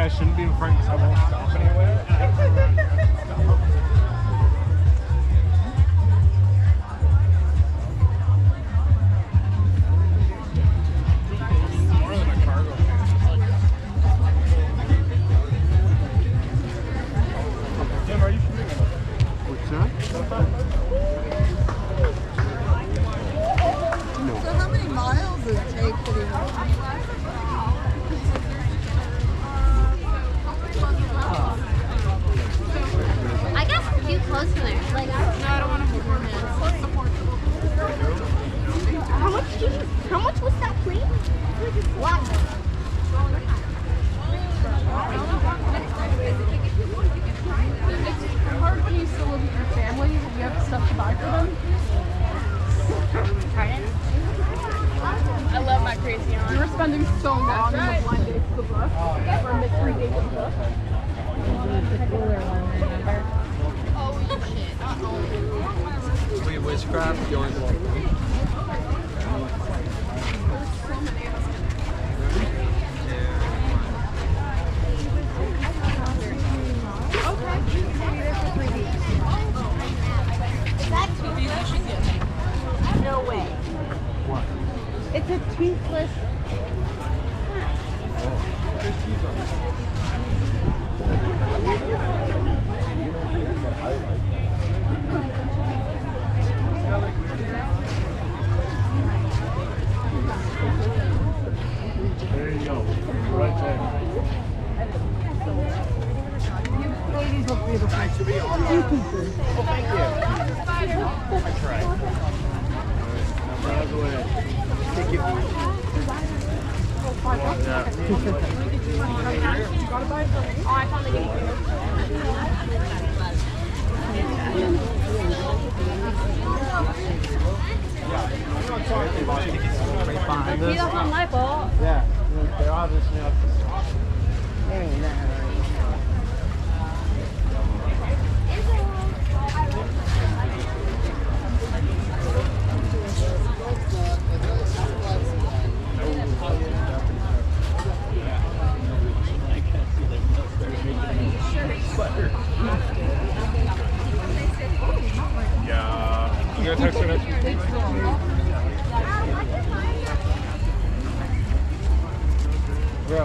I shouldn't be in front because I won't stop anywhere. More than a cargo van. Jim, are you shooting it? What's that? No. So how many miles does it take to do that? Close to there. Like, no, I don't want to perform it. How much was that, please? What? It's hard when you still live with your family and you have stuff to buy for them. Pardon? I love my crazy aunt. We were spending so long in the blind date to the book. Or mystery date to the book. The cooler one, remember? Wait, witchcraft, yours. No way. What? It's a toothless. There's cheese on it. There you go. Right there. Ladies look beautiful. Thanks for being on. Oh, thank you. I tried. Now out of the way. Thank you. Yeah. You gotta buy it for me. Oh, I found the game. Behind You us. don't want my fault. Yeah, they're obviously up to Yeah. You gotta text her next week. Bro.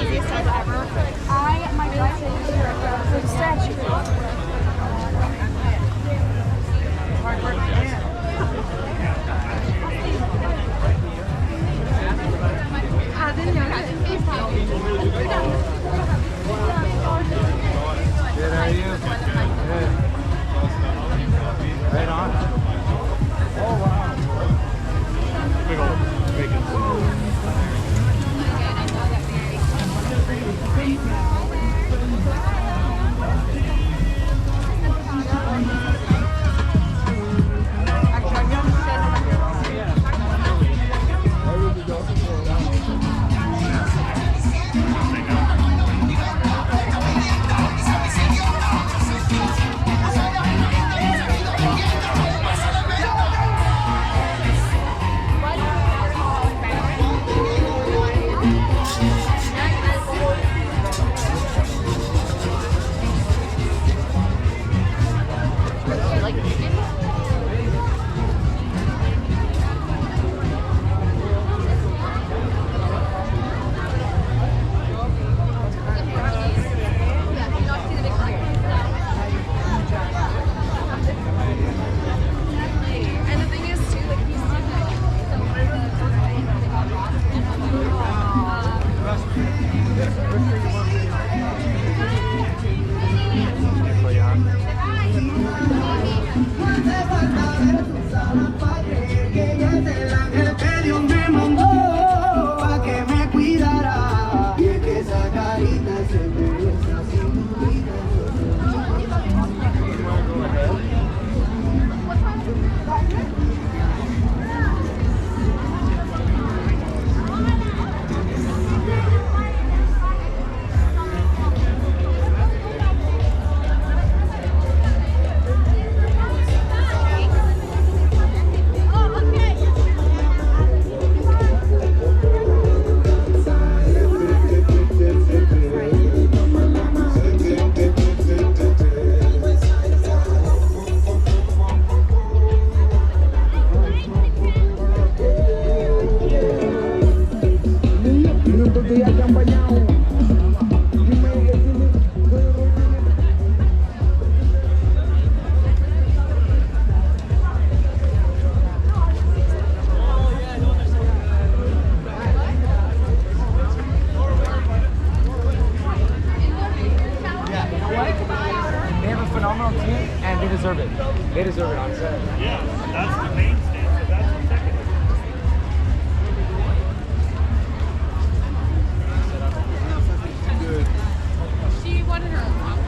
easiest stuff ever. My gut says for the statue. Hard work, man. Good, how are you? Good. Right on. Oh, wow. Big old bacon. deserve it. They deserve it on set. Yeah, that's the main stage, so that's the second. Good. She wanted her own mom.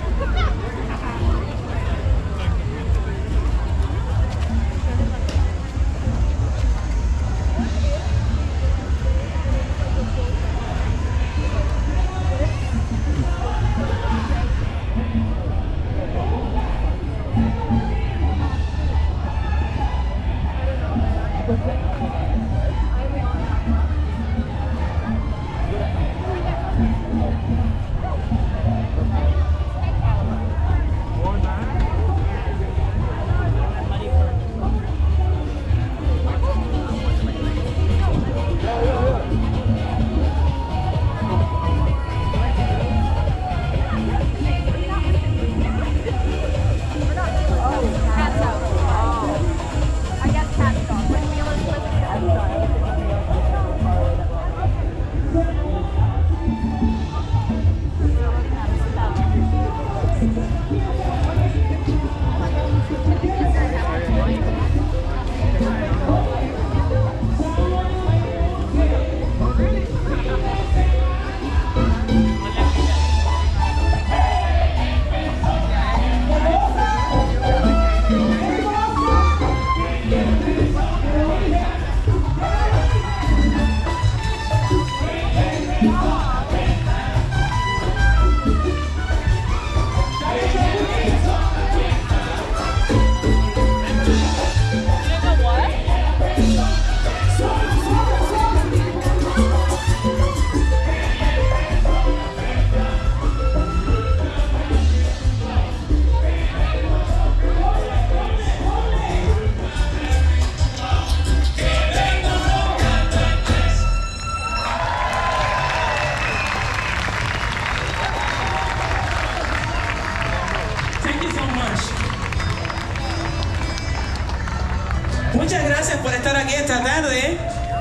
gracias por estar aquí esta tarde.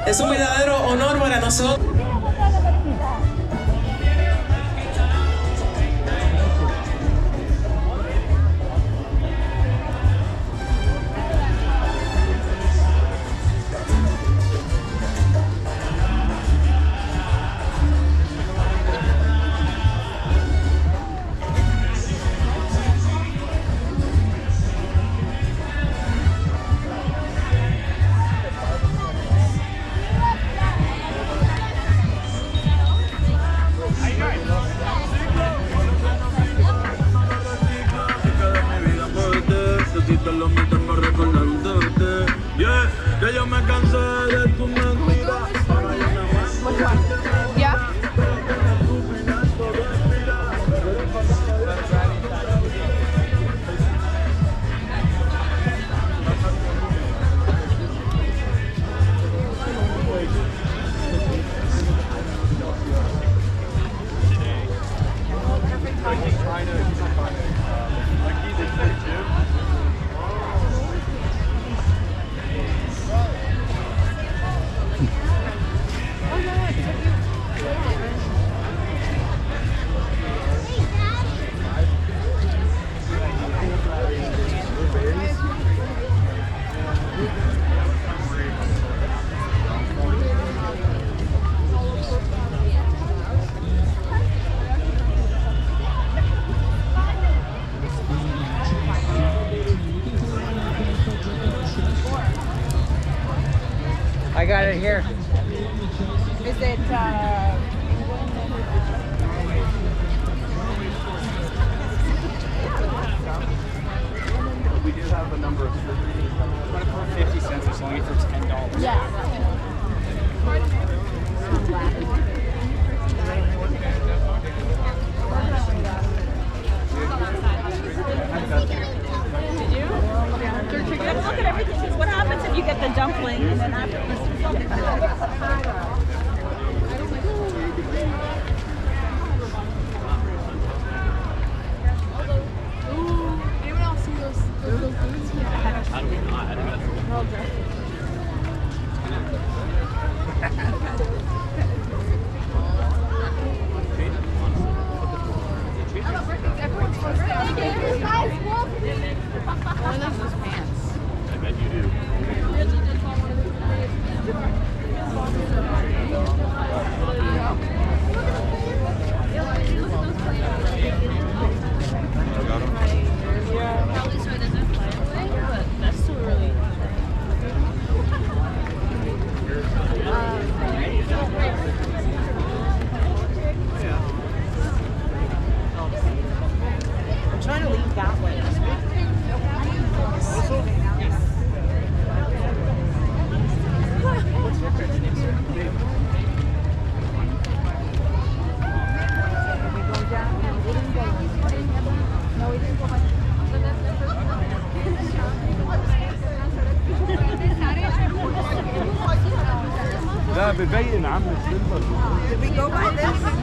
Es un verdadero honor para nosotros. Lo meto por recordándote. Yeah, que yo me cansé de tu mentira. Ahora yo me muero. Which one? Yeah. I got it here. Is it, We do have a number of surgeries. 50 cents as long as it's $10. Yeah. look at everything, because what happens if you get the dumpling and then afterwards Anyone else see those boots? Yeah. How do we not? We're all dressed. Everyone's supposed to one of those pants. I bet you do. Probably so it doesn't fly away, but that's still really. I'm trying to leave that way. لا ببين عم السيلفر. Did we go by this?